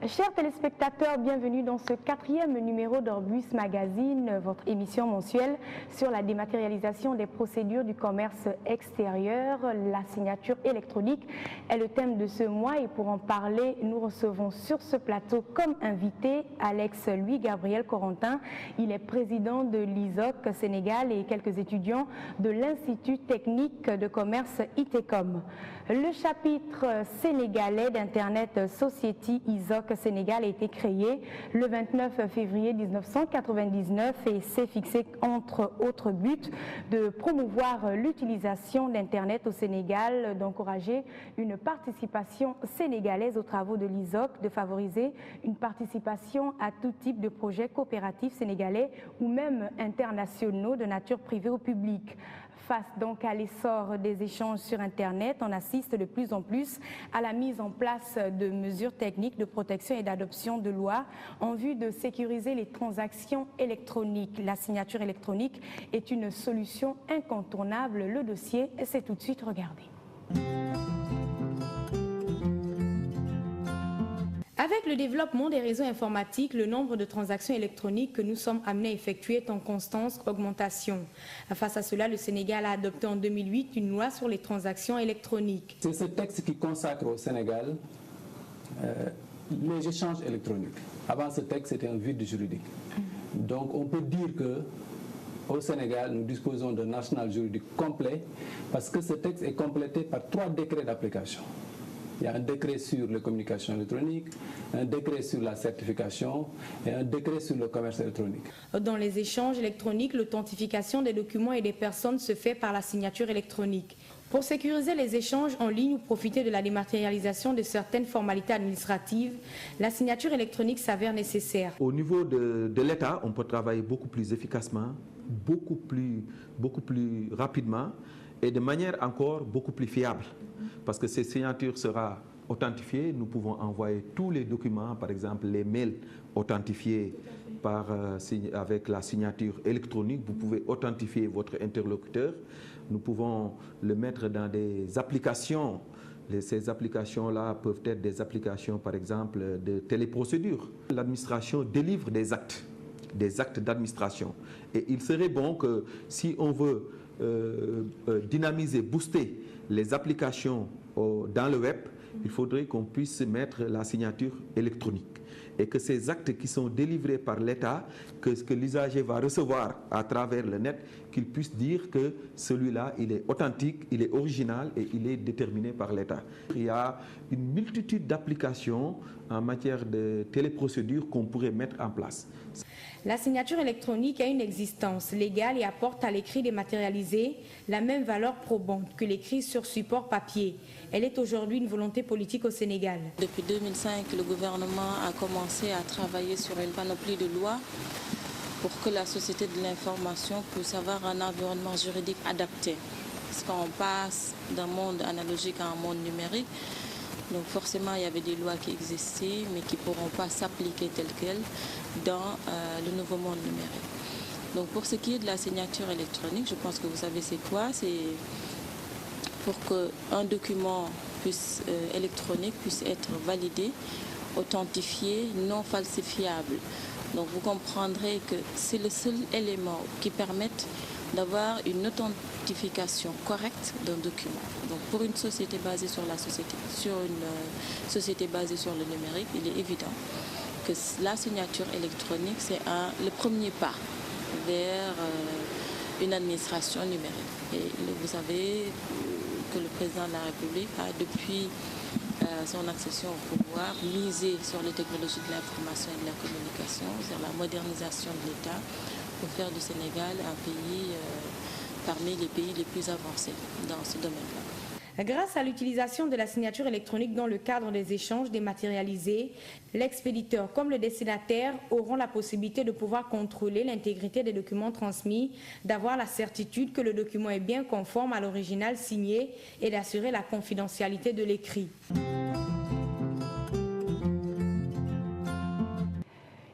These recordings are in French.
Chers téléspectateurs, bienvenue dans ce 4e numéro d'Orbus Magazine, votre émission mensuelle sur la dématérialisation des procédures du commerce extérieur. La signature électronique est le thème de ce mois et pour en parler, nous recevons sur ce plateau comme invité Alex Louis-Gabriel Corentin. Il est président de l'ISOC Sénégal et quelques étudiants de l'Institut technique de commerce ITECOM. Le chapitre sénégalais d'Internet Society ISOC Sénégal a été créé le 29 février 1999 et s'est fixé entre autres buts de promouvoir l'utilisation d'Internet au Sénégal, d'encourager une participation sénégalaise aux travaux de l'ISOC, de favoriser une participation à tout type de projets coopératifs sénégalais ou même internationaux de nature privée ou publique. Face donc à l'essor des échanges sur Internet, on assiste de plus en plus à la mise en place de mesures techniques de protection et d'adoption de lois en vue de sécuriser les transactions électroniques. La signature électronique est une solution incontournable. Le dossier, c'est tout de suite regardé. Avec le développement des réseaux informatiques, le nombre de transactions électroniques que nous sommes amenés à effectuer est en constante augmentation. Face à cela, le Sénégal a adopté en 2008 une loi sur les transactions électroniques. C'est ce texte qui consacre au Sénégal les échanges électroniques. Avant ce texte, c'était un vide juridique. Donc on peut dire qu'au Sénégal, nous disposons d'un arsenal juridique complet parce que ce texte est complété par 3 décrets d'application. Il y a un décret sur les communications électroniques, un décret sur la certification et un décret sur le commerce électronique. Dans les échanges électroniques, l'authentification des documents et des personnes se fait par la signature électronique. Pour sécuriser les échanges en ligne ou profiter de la dématérialisation de certaines formalités administratives, la signature électronique s'avère nécessaire. Au niveau de l'État, on peut travailler beaucoup plus efficacement, beaucoup plus rapidement et de manière encore beaucoup plus fiable. Parce que ces signatures seront authentifiées, nous pouvons envoyer tous les documents, par exemple les mails authentifiés avec la signature électronique. Vous pouvez authentifier votre interlocuteur. Nous pouvons le mettre dans des applications. Ces applications-là peuvent être des applications, par exemple, de téléprocédure. L'administration délivre des actes d'administration. Et il serait bon que si on veut dynamiser, booster les applications dans le web, il faudrait qu'on puisse mettre la signature électronique et que ces actes qui sont délivrés par l'État, que l'usager va recevoir à travers le net, qu'il puisse dire que celui-là, il est authentique, il est original et il est déterminé par l'État. Il y a une multitude d'applications en matière de téléprocédure qu'on pourrait mettre en place. La signature électronique a une existence légale et apporte à l'écrit dématérialisé la même valeur probante que l'écrit sur support papier. Elle est aujourd'hui une volonté politique au Sénégal. Depuis 2005, le gouvernement a commencé à travailler sur une panoplie de lois pour que la société de l'information puisse avoir un environnement juridique adapté. Parce qu'on passe d'un monde analogique à un monde numérique. Donc forcément, il y avait des lois qui existaient, mais qui ne pourront pas s'appliquer telles quelles dans le nouveau monde numérique. Donc pour ce qui est de la signature électronique, je pense que vous savez c'est quoi. C'est pour qu'un document électronique puisse être validé, authentifié, non falsifiable. Donc vous comprendrez que c'est le seul élément qui permette d'avoir une authentification correcte d'un document. Donc pour une société basée sur une société basée sur le numérique, il est évident que la signature électronique, c'est le premier pas vers une administration numérique. Et vous savez que le président de la République a, depuis son accession au pouvoir, misé sur les technologies de l'information et de la communication, sur la modernisation de l'État, pour faire du Sénégal un pays parmi les pays les plus avancés dans ce domaine-là. Grâce à l'utilisation de la signature électronique dans le cadre des échanges dématérialisés, l'expéditeur comme le destinataire auront la possibilité de pouvoir contrôler l'intégrité des documents transmis, d'avoir la certitude que le document est bien conforme à l'original signé et d'assurer la confidentialité de l'écrit.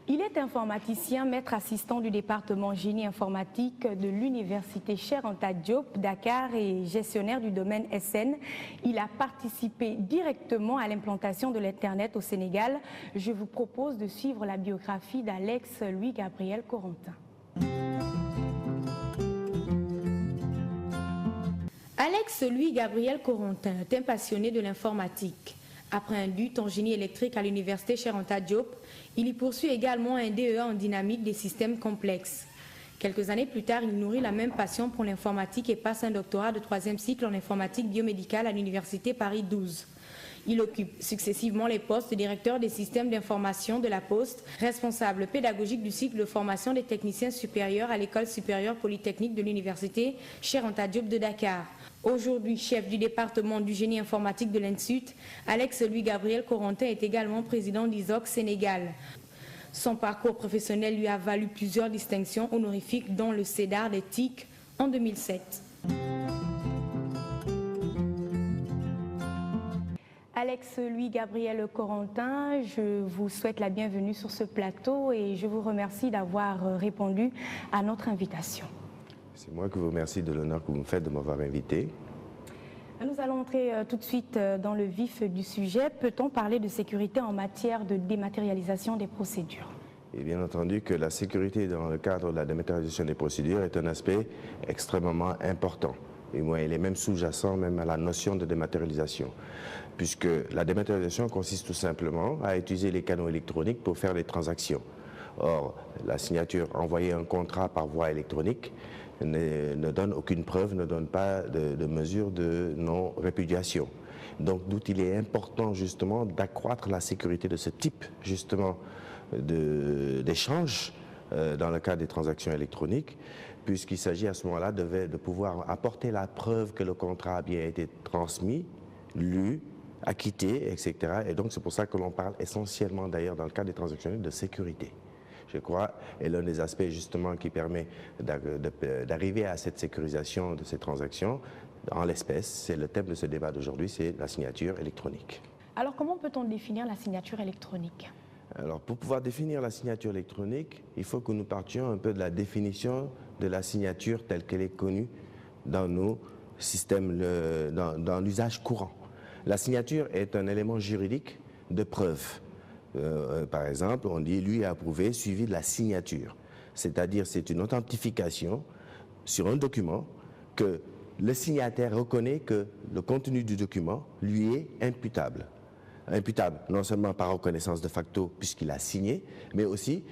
Il est est informaticien, maître assistant du département génie informatique de l'université Cheikh Anta Diop, Dakar et gestionnaire du domaine SN. Il a participé directement à l'implantation de l'Internet au Sénégal. Je vous propose de suivre la biographie d'Alex Louis-Gabriel Corentin. Alex Louis-Gabriel Corentin est un passionné de l'informatique. Après un DUT en génie électrique à l'université Cheikh Anta Diop, il y poursuit également un DEA en dynamique des systèmes complexes. Quelques années plus tard, il nourrit la même passion pour l'informatique et passe un doctorat de 3e cycle en informatique biomédicale à l'université Paris 12. Il occupe successivement les postes de directeur des systèmes d'information de la Poste, responsable pédagogique du cycle de formation des techniciens supérieurs à l'école supérieure polytechnique de l'université Cheikh Anta Diop de Dakar. Aujourd'hui chef du département du génie informatique de l'INSUT, Alex Louis-Gabriel Corentin est également président d'ISOC Sénégal. Son parcours professionnel lui a valu plusieurs distinctions honorifiques, dont le CEDAR des TIC en 2007. Alex Louis-Gabriel Corentin, je vous souhaite la bienvenue sur ce plateau et je vous remercie d'avoir répondu à notre invitation. C'est moi qui vous remercie de l'honneur que vous me faites de m'avoir invité. Nous allons entrer tout de suite dans le vif du sujet. Peut-on parler de sécurité en matière de dématérialisation des procédures? Et bien entendu que la sécurité dans le cadre de la dématérialisation des procédures est un aspect extrêmement important. Et moi, il est même sous-jacent même à la notion de dématérialisation, puisque la dématérialisation consiste tout simplement à utiliser les canaux électroniques pour faire des transactions. Or, la signature, envoyer un contrat par voie électronique, ne donne aucune preuve, ne donne pas de mesure de non-répudiation. Donc, d'où il est important justement d'accroître la sécurité de ce type justement d'échange dans le cadre des transactions électroniques, puisqu'il s'agit à ce moment-là de pouvoir apporter la preuve que le contrat a bien été transmis, lu, acquitté, etc. Et donc c'est pour ça que l'on parle essentiellement d'ailleurs dans le cadre des transactions de sécurité. Je crois, et l'un des aspects justement qui permet d'arriver à cette sécurisation de ces transactions, en l'espèce, c'est le thème de ce débat d'aujourd'hui, c'est la signature électronique. Alors comment peut-on définir la signature électronique? Alors pour pouvoir définir la signature électronique, il faut que nous partions un peu de la définition de la signature telle qu'elle est connue dans nos systèmes, dans l'usage courant. La signature est un élément juridique de preuve. Par exemple, on dit « lui a approuvé » suivi de la signature. C'est-à-dire c'est une authentification sur un document que le signataire reconnaît que le contenu du document lui est imputable. Imputable non seulement par reconnaissance de facto puisqu'il a signé, mais aussi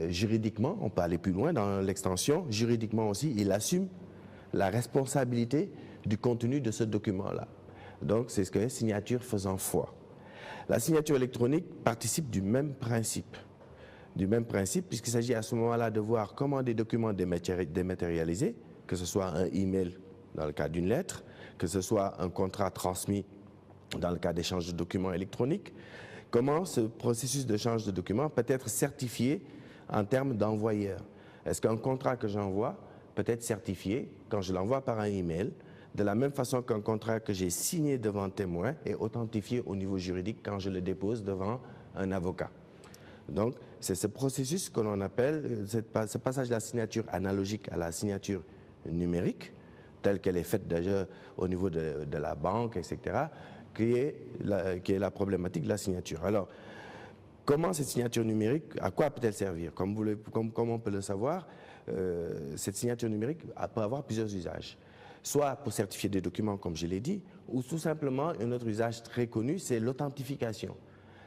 juridiquement, on peut aller plus loin dans l'extension, juridiquement aussi, il assume la responsabilité du contenu de ce document-là. Donc c'est ce que signature faisant foi. La signature électronique participe du même principe puisqu'il s'agit à ce moment-là de voir comment des documents dématérialisés, que ce soit un email dans le cas d'une lettre, que ce soit un contrat transmis dans le cas d'échange de documents électroniques, comment ce processus d'échange de documents peut être certifié en termes d'envoyeur. Est-ce qu'un contrat que j'envoie peut être certifié quand je l'envoie par un email, de la même façon qu'un contrat que j'ai signé devant témoin est authentifié au niveau juridique quand je le dépose devant un avocat. Donc, c'est ce processus que l'on appelle, ce passage de la signature analogique à la signature numérique, telle qu'elle est faite déjà au niveau de la banque, etc., qui est la problématique de la signature. Alors, comment cette signature numérique, à quoi peut-elle servir? Comme on peut le savoir, cette signature numérique peut avoir plusieurs usages. Soit pour certifier des documents, comme je l'ai dit, ou tout simplement, un autre usage très connu, c'est l'authentification.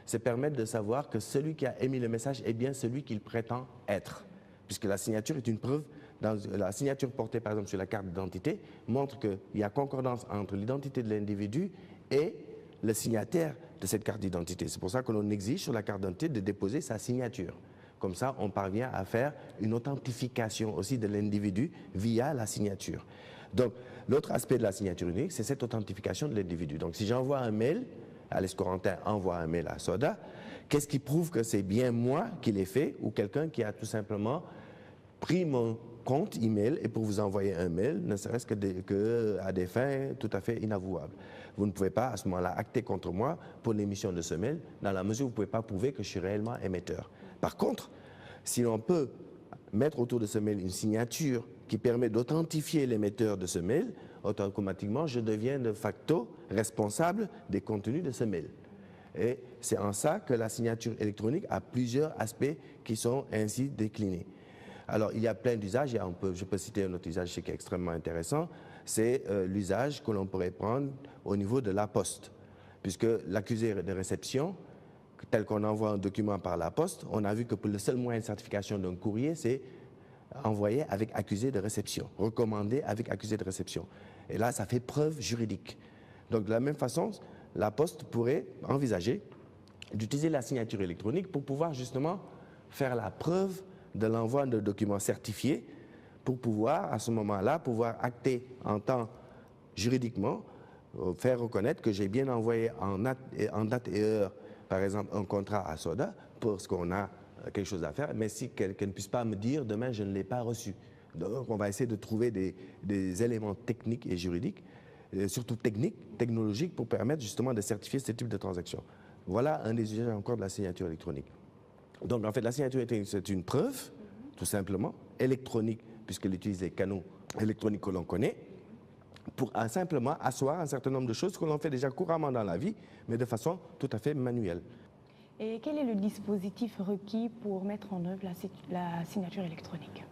C'est permettre de savoir que celui qui a émis le message est bien celui qu'il prétend être. Puisque la signature est une preuve, la signature portée par exemple sur la carte d'identité montre qu'il y a concordance entre l'identité de l'individu et le signataire de cette carte d'identité. C'est pour ça que l'on exige sur la carte d'identité de déposer sa signature. Comme ça, on parvient à faire une authentification aussi de l'individu via la signature. Donc, l'autre aspect de la signature unique, c'est cette authentification de l'individu. Donc, si j'envoie un mail, Alex Corentin envoie un mail à Soda, qu'est-ce qui prouve que c'est bien moi qui l'ai fait ou quelqu'un qui a tout simplement pris mon compte email et pour vous envoyer un mail, ne serait-ce que à des fins tout à fait inavouables. Vous ne pouvez pas à ce moment-là acter contre moi pour l'émission de ce mail dans la mesure où vous ne pouvez pas prouver que je suis réellement émetteur. Par contre, Si l'on peut mettre autour de ce mail une signature qui permet d'authentifier l'émetteur de ce mail, automatiquement, je deviens de facto responsable des contenus de ce mail. Et c'est en ça que la signature électronique a plusieurs aspects qui sont ainsi déclinés. Alors, il y a plein d'usages. Je peux citer un autre usage qui est extrêmement intéressant. C'est l'usage que l'on pourrait prendre au niveau de la poste. Puisque l'accusé de réception, tel qu'on envoie un document par la poste, on a vu que pour le seul moyen de certification d'un courrier, c'est envoyé avec accusé de réception, recommandé avec accusé de réception. Et là, ça fait preuve juridique. Donc, de la même façon, la poste pourrait envisager d'utiliser la signature électronique pour pouvoir justement faire la preuve de l'envoi de documents certifiés pour pouvoir, à ce moment-là, pouvoir acter en temps juridiquement, faire reconnaître que j'ai bien envoyé en date et heure, par exemple, un contrat à Soda parce qu'on a quelque chose à faire, mais si quelqu'un ne puisse pas me dire demain je ne l'ai pas reçu. Donc on va essayer de trouver des éléments techniques et juridiques, surtout technologiques, pour permettre justement de certifier ce type de transaction. Voilà un des usages encore de la signature électronique. Donc en fait la signature électronique c'est une preuve, tout simplement, électronique, puisqu'elle utilise les canaux électroniques que l'on connaît, pour simplement asseoir un certain nombre de choses que l'on fait déjà couramment dans la vie, mais de façon tout à fait manuelle. Et quel est le dispositif requis pour mettre en œuvre la signature électronique?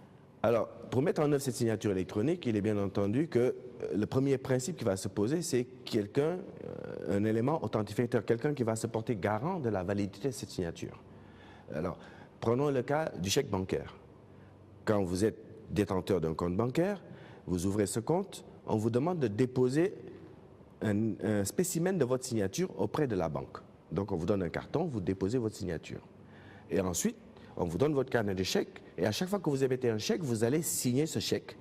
Alors, pour mettre en œuvre cette signature électronique, il est bien entendu que le premier principe qui va se poser, c'est quelqu'un, un élément authentificateur, quelqu'un qui va se porter garant de la validité de cette signature. Alors, prenons le cas du chèque bancaire. Quand vous êtes détenteur d'un compte bancaire, vous ouvrez ce compte, on vous demande de déposer un spécimen de votre signature auprès de la banque. Donc, on vous donne un carton, vous déposez votre signature. Et ensuite, on vous donne votre carnet de chèques, et à chaque fois que vous émettez un chèque, vous allez signer ce chèque.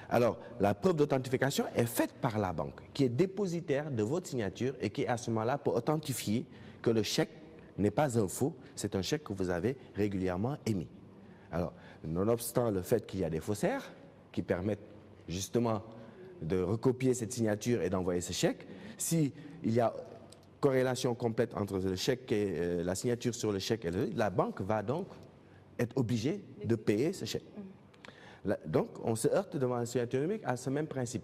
Alors, la preuve d'authentification est faite par la banque, qui est dépositaire de votre signature et qui, à ce moment-là, peut authentifier que le chèque n'est pas un faux, c'est un chèque que vous avez régulièrement émis. Alors, nonobstant le fait qu'il y a des faussaires qui permettent justement de recopier cette signature et d'envoyer ce chèque, s'il y a corrélation complète entre le chèque et la signature sur le chèque, la banque va donc être obligée de payer ce chèque. Donc, on se heurte devant la signature numérique à ce même principe.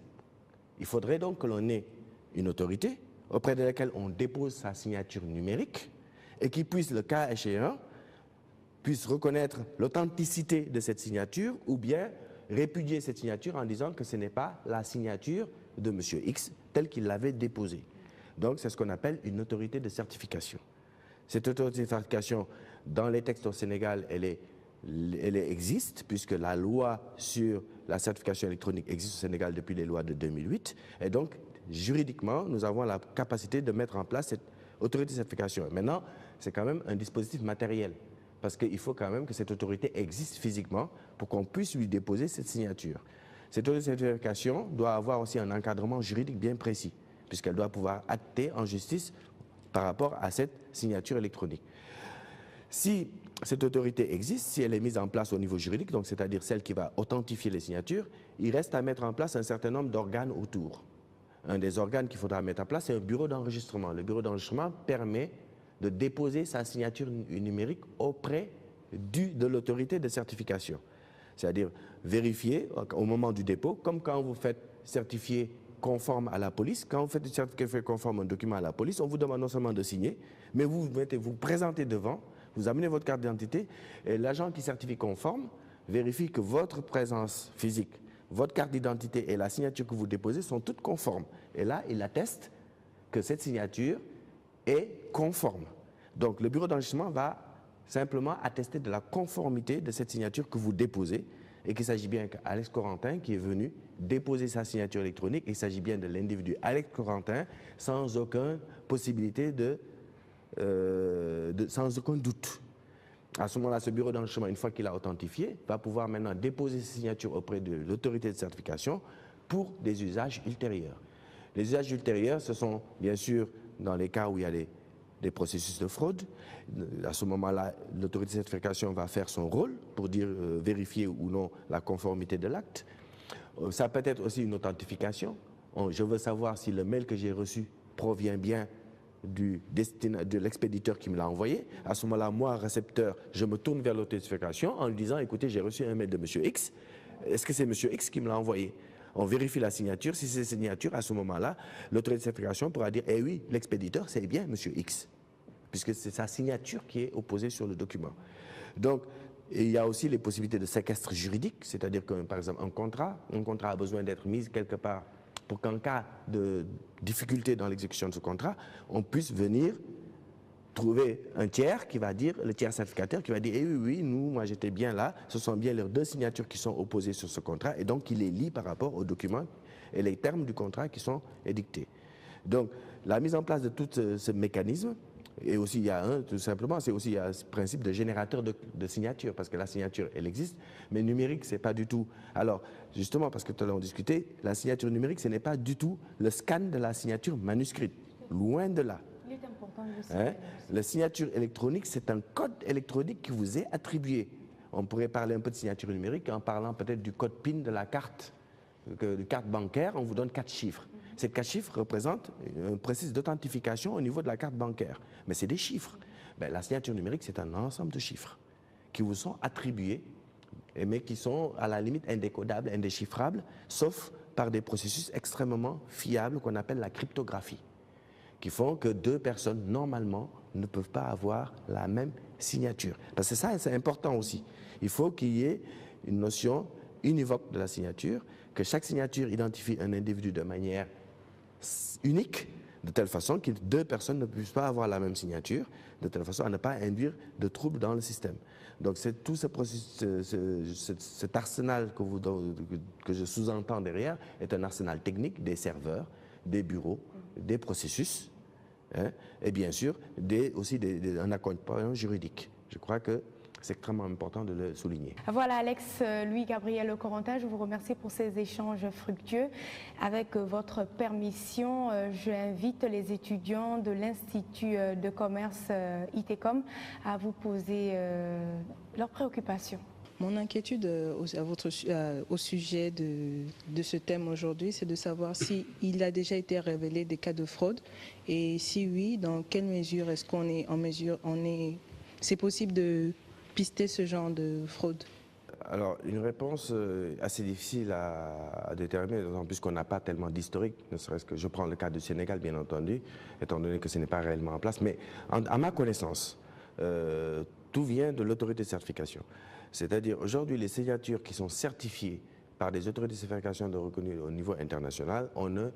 Il faudrait donc que l'on ait une autorité auprès de laquelle on dépose sa signature numérique et qui puisse, le cas échéant, puisse reconnaître l'authenticité de cette signature ou bien répudier cette signature en disant que ce n'est pas la signature de M. X telle qu'il l'avait déposée. Donc, c'est ce qu'on appelle une autorité de certification. Cette autorité de certification, dans les textes au Sénégal, elle existe, puisque la loi sur la certification électronique existe au Sénégal depuis les lois de 2008. Et donc, juridiquement, nous avons la capacité de mettre en place cette autorité de certification. Maintenant, c'est quand même un dispositif matériel, parce qu'il faut quand même que cette autorité existe physiquement pour qu'on puisse lui déposer cette signature. Cette autorité de certification doit avoir aussi un encadrement juridique bien précis, puisqu'elle doit pouvoir acter en justice par rapport à cette signature électronique. Si cette autorité existe, si elle est mise en place au niveau juridique, donc c'est-à-dire celle qui va authentifier les signatures, il reste à mettre en place un certain nombre d'organes autour. Un des organes qu'il faudra mettre en place, c'est un bureau d'enregistrement. Le bureau d'enregistrement permet de déposer sa signature numérique auprès de l'autorité de certification. C'est-à-dire vérifier au moment du dépôt, comme quand vous faites certifier conforme à la police. Quand vous faites une certification conforme un document à la police, on vous demande non seulement de signer, mais vous présentez devant, vous amenez votre carte d'identité et l'agent qui certifie conforme vérifie que votre présence physique, votre carte d'identité et la signature que vous déposez sont toutes conformes. Et là, il atteste que cette signature est conforme. Donc, le bureau d'enregistrement va simplement attester de la conformité de cette signature que vous déposez et qu'il s'agit bien qu'Alex Corentin qui est venu déposer sa signature électronique, il s'agit bien de l'individu Alex Corentin sans aucune possibilité sans aucun doute. À ce moment-là, ce bureau d'enregistrement, une fois qu'il a authentifié, va pouvoir maintenant déposer sa signature auprès de l'autorité de certification pour des usages ultérieurs. Les usages ultérieurs, ce sont bien sûr dans les cas où il y a des processus de fraude. À ce moment-là, l'autorité de certification va faire son rôle pour vérifier ou non la conformité de l'acte. Ça peut être aussi une authentification. Je veux savoir si le mail que j'ai reçu provient bien de l'expéditeur qui me l'a envoyé. À ce moment-là, moi, récepteur, je me tourne vers l'authentification en lui disant, écoutez, j'ai reçu un mail de M. X. Est-ce que c'est M. X qui me l'a envoyé? On vérifie la signature. Si c'est la signature, à ce moment-là, l'authentification pourra dire, eh oui, l'expéditeur, c'est bien M. X, puisque c'est sa signature qui est opposée sur le document. Donc, il y a aussi les possibilités de séquestre juridique, c'est-à-dire que, par exemple, un contrat a besoin d'être mis quelque part pour qu'en cas de difficulté dans l'exécution de ce contrat, on puisse venir trouver un tiers qui va dire, le tiers certificataire qui va dire, eh oui, moi j'étais bien là, ce sont bien leurs deux signatures qui sont opposées sur ce contrat, et donc il les lie par rapport aux documents et les termes du contrat qui sont édictés. Donc la mise en place de tout ce mécanisme, et aussi il y a tout simplement, c'est aussi il y a ce principe de générateur de signature, parce que la signature elle existe, mais numérique c'est pas du tout. Alors justement, parce que tout à l'heure on discutait, la signature numérique ce n'est pas du tout le scan de la signature manuscrite, loin de là. Il est important de le signaler. La signature électronique, c'est un code électronique qui vous est attribué. On pourrait parler un peu de signature numérique en parlant peut-être du code PIN de la carte, bancaire, on vous donne 4 chiffres. Ces 4 chiffres représentent un processus d'authentification au niveau de la carte bancaire. Mais c'est des chiffres. La signature numérique, c'est un ensemble de chiffres qui vous sont attribués, mais qui sont à la limite indécodables, indéchiffrables, sauf par des processus extrêmement fiables qu'on appelle la cryptographie, qui font que deux personnes, normalement, ne peuvent pas avoir la même signature. Parce que ça, c'est important aussi. Il faut qu'il y ait une notion univoque de la signature, que chaque signature identifie un individu de manière unique, de telle façon que deux personnes ne puissent pas avoir la même signature, de telle façon à ne pas induire de troubles dans le système. Donc c'est tout ce processus, cet arsenal que je sous-entends derrière est un arsenal technique des serveurs, des bureaux, des processus, et bien sûr aussi un accompagnement juridique. Je crois que c'est extrêmement important de le souligner. Voilà Alex, Louis-Gabriel Corentin, je vous remercie pour ces échanges fructueux. Avec votre permission, j'invite les étudiants de l'Institut de commerce ITECOM à vous poser leurs préoccupations. Mon inquiétude au sujet de ce thème aujourd'hui, c'est de savoir s'il a déjà été révélé des cas de fraude et si oui, dans quelle mesure est-ce qu'on est en mesure, c'est possible de pister ce genre de fraude? Alors, une réponse assez difficile à déterminer, d'autant plus qu'on n'a pas tellement d'historique, ne serait-ce que je prends le cas du Sénégal, bien entendu, étant donné que ce n'est pas réellement en place. Mais à ma connaissance, tout vient de l'autorité de certification. C'est-à-dire, aujourd'hui, les signatures qui sont certifiées par des autorités de certification reconnues au niveau international, on ne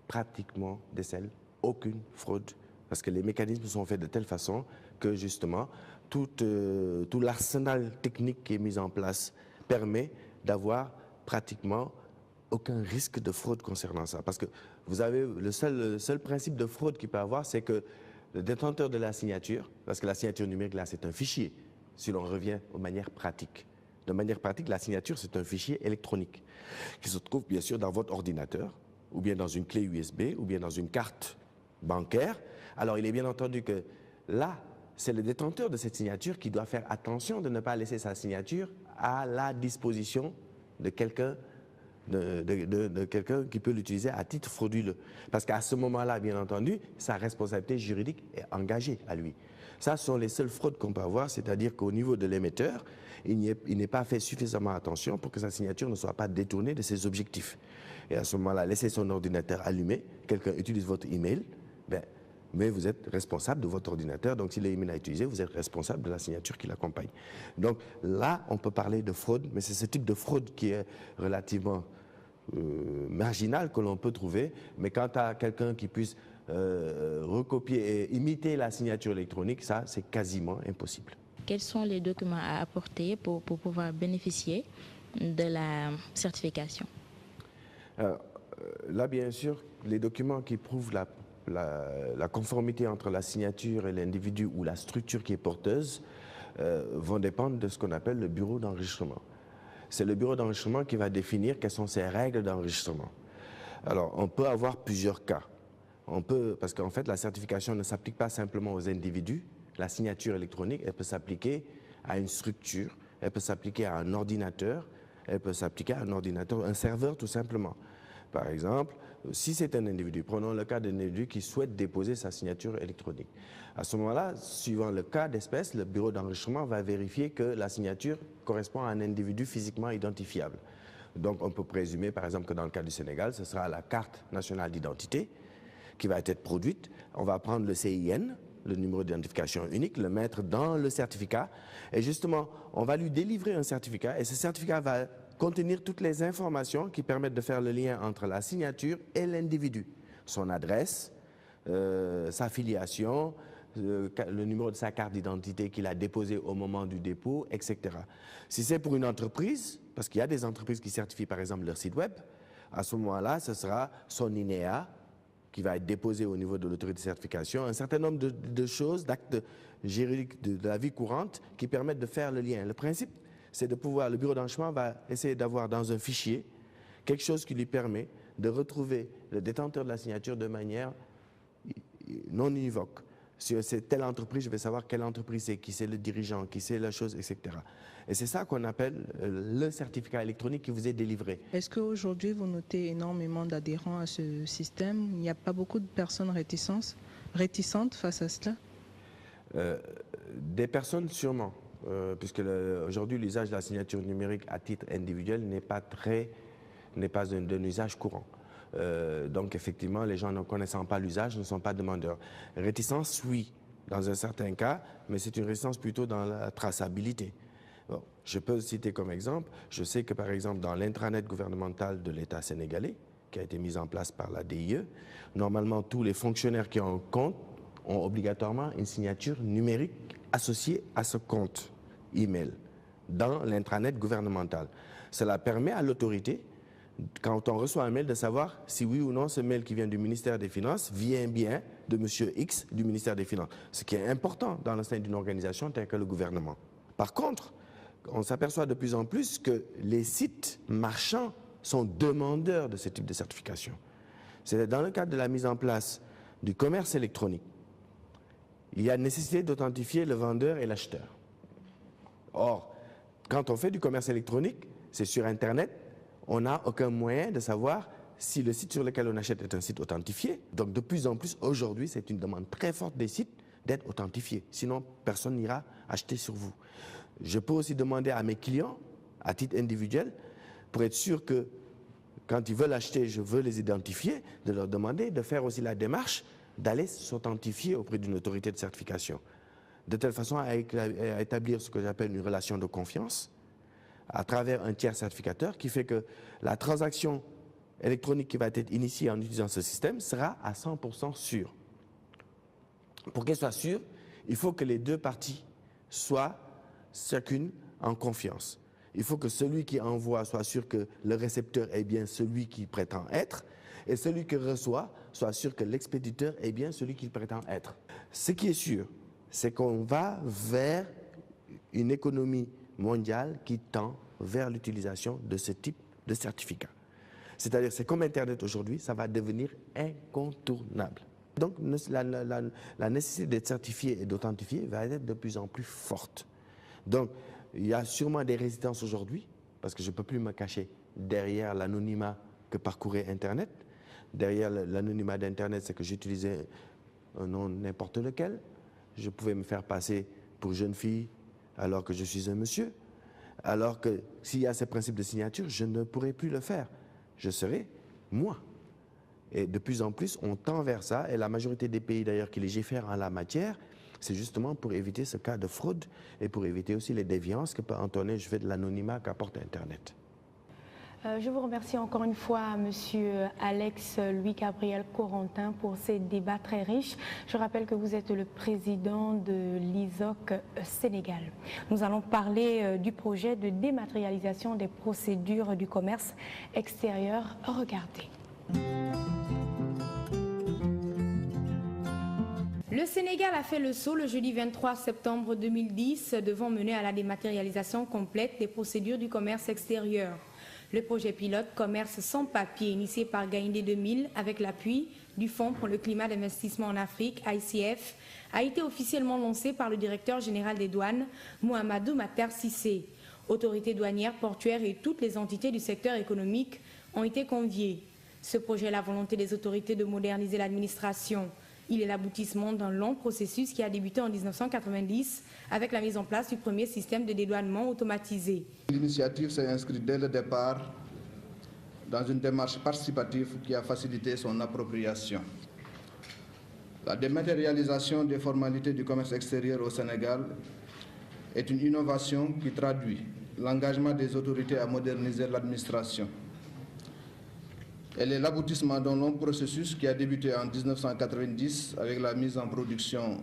pratiquement décèle aucune fraude, parce que les mécanismes sont faits de telle façon que, justement, tout l'arsenal technique qui est mis en place permet d'avoir pratiquement aucun risque de fraude concernant ça. Parce que vous avez le seul principe de fraude qu'il peut avoir, c'est que le détenteur de la signature, parce que la signature numérique, là, c'est un fichier, si l'on revient aux manières pratiques. De manière pratique, la signature, c'est un fichier électronique qui se trouve bien sûr dans votre ordinateur, ou bien dans une clé USB, ou bien dans une carte bancaire. Alors, il est bien entendu que là, c'est le détenteur de cette signature qui doit faire attention de ne pas laisser sa signature à la disposition de quelqu'un qui peut l'utiliser à titre frauduleux. Parce qu'à ce moment-là, bien entendu, sa responsabilité juridique est engagée à lui. Ça, ce sont les seules fraudes qu'on peut avoir, c'est-à-dire qu'au niveau de l'émetteur, il n'est pas fait suffisamment attention pour que sa signature ne soit pas détournée de ses objectifs. Et à ce moment-là, laissez son ordinateur allumé, quelqu'un utilise votre email, mais vous êtes responsable de votre ordinateur, donc si l'email a utilisé, vous êtes responsable de la signature qui l'accompagne. Donc là, on peut parler de fraude, mais c'est ce type de fraude qui est relativement marginal que l'on peut trouver, mais quant à quelqu'un qui puisse recopier et imiter la signature électronique, ça, c'est quasiment impossible. Quels sont les documents à apporter pour pouvoir bénéficier de la certification? Là, bien sûr, les documents qui prouvent la conformité entre la signature et l'individu ou la structure qui est porteuse vont dépendre de ce qu'on appelle le bureau d'enregistrement. C'est le bureau d'enregistrement qui va définir quelles sont ses règles d'enregistrement. Alors, on peut avoir plusieurs cas. Parce qu'en fait, la certification ne s'applique pas simplement aux individus. La signature électronique, elle peut s'appliquer à une structure, elle peut s'appliquer à un ordinateur, elle peut s'appliquer à un serveur tout simplement. Par exemple, si c'est un individu, prenons le cas d'un individu qui souhaite déposer sa signature électronique. À ce moment-là, suivant le cas d'espèce, le bureau d'enregistrement va vérifier que la signature correspond à un individu physiquement identifiable. Donc on peut présumer par exemple que dans le cas du Sénégal, ce sera la carte nationale d'identité qui va être produite. On va prendre le CIN, le numéro d'identification unique, le mettre dans le certificat et justement on va lui délivrer un certificat et ce certificat va contenir toutes les informations qui permettent de faire le lien entre la signature et l'individu. Son adresse, sa filiation, le numéro de sa carte d'identité qu'il a déposé au moment du dépôt, etc. Si c'est pour une entreprise, parce qu'il y a des entreprises qui certifient par exemple leur site web, à ce moment-là, ce sera son INEA qui va être déposé au niveau de l'autorité de certification, un certain nombre de choses, d'actes juridiques de la vie courante qui permettent de faire le lien. Le principe, c'est de pouvoir, le bureau d'enregistrement va essayer d'avoir dans un fichier quelque chose qui lui permet de retrouver le détenteur de la signature de manière non univoque. Si c'est telle entreprise, je vais savoir quelle entreprise c'est, qui c'est le dirigeant, qui c'est la chose, etc. Et c'est ça qu'on appelle le certificat électronique qui vous est délivré. Est-ce qu'aujourd'hui, vous notez énormément d'adhérents à ce système? Il n'y a pas beaucoup de personnes réticentes face à cela? Des personnes sûrement, puisque aujourd'hui l'usage de la signature numérique à titre individuel n'est pas d'un usage courant. Donc effectivement, les gens ne connaissant pas l'usage ne sont pas demandeurs. Réticence, oui, dans un certain cas, mais c'est une réticence plutôt dans la traçabilité. Bon, je peux citer comme exemple, je sais que par exemple dans l'intranet gouvernemental de l'État sénégalais, qui a été mis en place par la DIE, normalement tous les fonctionnaires qui ont un compte ont obligatoirement une signature numérique associée à ce compte email dans l'intranet gouvernemental. Cela permet à l'autorité, quand on reçoit un mail, de savoir si oui ou non ce mail qui vient du ministère des Finances vient bien de monsieur X du ministère des Finances, ce qui est important dans le sein d'une organisation telle que le gouvernement. Par contre, on s'aperçoit de plus en plus que les sites marchands sont demandeurs de ce type de certification. C'est dans le cadre de la mise en place du commerce électronique. Il y a nécessité d'authentifier le vendeur et l'acheteur. Or, quand on fait du commerce électronique, c'est sur Internet, on n'a aucun moyen de savoir si le site sur lequel on achète est un site authentifié. Donc de plus en plus, aujourd'hui, c'est une demande très forte des sites d'être authentifiés. Sinon, personne n'ira acheter sur vous. Je peux aussi demander à mes clients, à titre individuel, pour être sûr que quand ils veulent acheter, je veux les identifier, de leur demander de faire aussi la démarche d'aller s'authentifier auprès d'une autorité de certification. De telle façon à établir ce que j'appelle une relation de confiance à travers un tiers certificateur qui fait que la transaction électronique qui va être initiée en utilisant ce système sera à 100% sûre. Pour qu'elle soit sûre, il faut que les deux parties soient chacune en confiance. Il faut que celui qui envoie soit sûr que le récepteur est bien celui qu'il prétend être et celui qui reçoit soit sûr que l'expéditeur est bien celui qu'il prétend être. Ce qui est sûr, c'est qu'on va vers une économie mondiale qui tend vers l'utilisation de ce type de certificat. C'est-à-dire, c'est comme Internet aujourd'hui, ça va devenir incontournable. Donc, la nécessité d'être certifié et d'authentifier va être de plus en plus forte. Donc, il y a sûrement des résistances aujourd'hui, parce que je ne peux plus me cacher derrière l'anonymat que parcourait Internet. Derrière l'anonymat d'Internet, c'est que j'utilisais un nom n'importe lequel. Je pouvais me faire passer pour jeune fille alors que je suis un monsieur. Alors que s'il y a ces principes de signature, je ne pourrai plus le faire. Je serai moi. Et de plus en plus, on tend vers ça. Et la majorité des pays d'ailleurs qui légifèrent en la matière, c'est justement pour éviter ce cas de fraude et pour éviter aussi les déviances que peut entonner je fais de l'anonymat qu'apporte Internet. Je vous remercie encore une fois, Monsieur Alex Louis-Gabriel Corentin, pour ces débats très riches. Je rappelle que vous êtes le président de l'ISOC Sénégal. Nous allons parler du projet de dématérialisation des procédures du commerce extérieur. Regardez. Le Sénégal a fait le saut le jeudi 23 septembre 2010 devant mener à la dématérialisation complète des procédures du commerce extérieur. Le projet pilote Commerce sans papier, initié par Gaïndé 2000 avec l'appui du Fonds pour le climat d'investissement en Afrique, ICF, a été officiellement lancé par le directeur général des douanes, Mohamedou Matar Cissé. Autorités douanières, portuaires et toutes les entités du secteur économique ont été conviées. Ce projet est la volonté des autorités de moderniser l'administration. Il est l'aboutissement d'un long processus qui a débuté en 1990 avec la mise en place du premier système de dédouanement automatisé. L'initiative s'est inscrite dès le départ dans une démarche participative qui a facilité son appropriation. La dématérialisation des formalités du commerce extérieur au Sénégal est une innovation qui traduit l'engagement des autorités à moderniser l'administration. Elle est l'aboutissement d'un long processus qui a débuté en 1990 avec la mise en production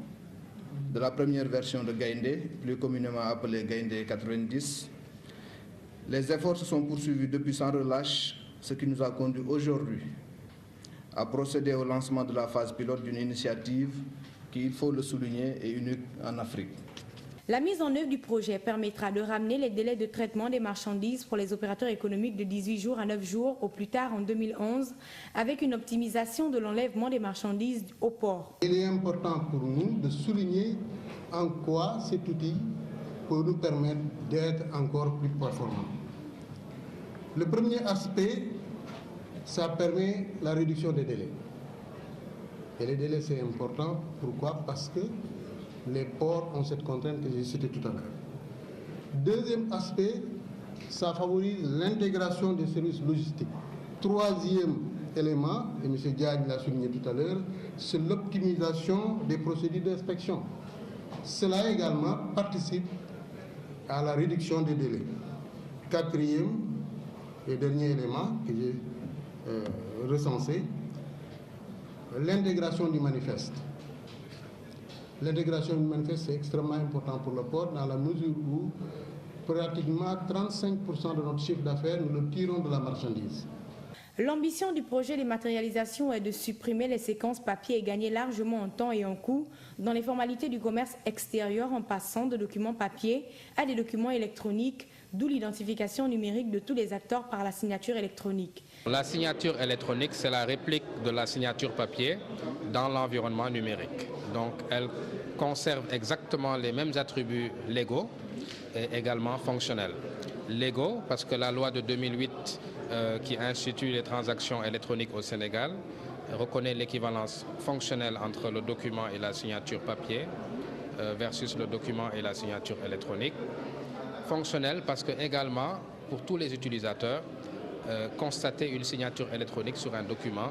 de la première version de Gaindé, plus communément appelée Gaindé 90. Les efforts se sont poursuivis depuis sans relâche, ce qui nous a conduit aujourd'hui à procéder au lancement de la phase pilote d'une initiative qui, il faut le souligner, est unique en Afrique. La mise en œuvre du projet permettra de ramener les délais de traitement des marchandises pour les opérateurs économiques de 18 jours à 9 jours au plus tard en 2011, avec une optimisation de l'enlèvement des marchandises au port. Il est important pour nous de souligner en quoi cet outil peut nous permettre d'être encore plus performants. Le premier aspect, ça permet la réduction des délais. Et les délais, c'est important. Pourquoi? Parce que les ports ont cette contrainte que j'ai citée tout à l'heure. Deuxième aspect, ça favorise l'intégration des services logistiques. Troisième élément, et M. Diagne l'a souligné tout à l'heure, c'est l'optimisation des procédures d'inspection. Cela également participe à la réduction des délais. Quatrième et dernier élément que j'ai recensé, l'intégration du manifeste. L'intégration du manifeste est extrêmement important pour le port dans la mesure où pratiquement 35% de notre chiffre d'affaires, nous le tirons de la marchandise. L'ambition du projet de matérialisation est de supprimer les séquences papier et gagner largement en temps et en coût dans les formalités du commerce extérieur en passant de documents papier à des documents électroniques, d'où l'identification numérique de tous les acteurs par la signature électronique. La signature électronique, c'est la réplique de la signature papier dans l'environnement numérique. Donc, elle conserve exactement les mêmes attributs légaux et également fonctionnels. Légaux, parce que la loi de 2008 qui institue les transactions électroniques au Sénégal reconnaît l'équivalence fonctionnelle entre le document et la signature papier versus le document et la signature électronique. Fonctionnel parce que également, pour tous les utilisateurs, constater une signature électronique sur un document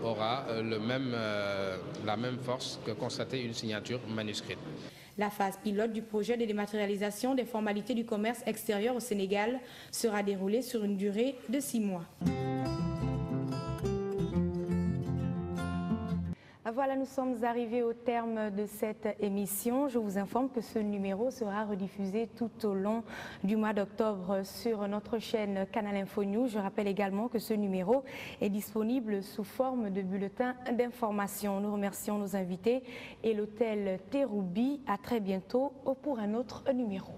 aura la même force que constater une signature manuscrite. La phase pilote du projet de dématérialisation des formalités du commerce extérieur au Sénégal sera déroulée sur une durée de 6 mois. Voilà, nous sommes arrivés au terme de cette émission. Je vous informe que ce numéro sera rediffusé tout au long du mois d'octobre sur notre chaîne Canal Info News. Je rappelle également que ce numéro est disponible sous forme de bulletin d'information. Nous remercions nos invités et l'hôtel Terroubi. À très bientôt pour un autre numéro.